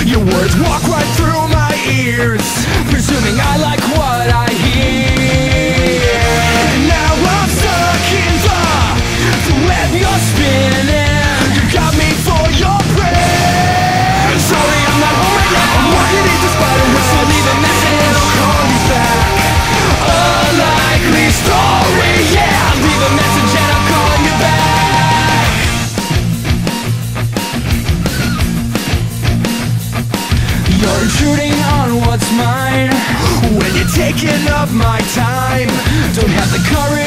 Your words walk right through my ears, presuming I like what I hear. Now I'm stuck in the web you're spinning. You got me for your prey. Sorry, I'm not home right now. I'm walking into spider web, so leave a message and I'll call you back. A likely story, yeah. Leave a message and I'll call you back. You're intruding on what's mine when you're taking up my time. Don't have the courage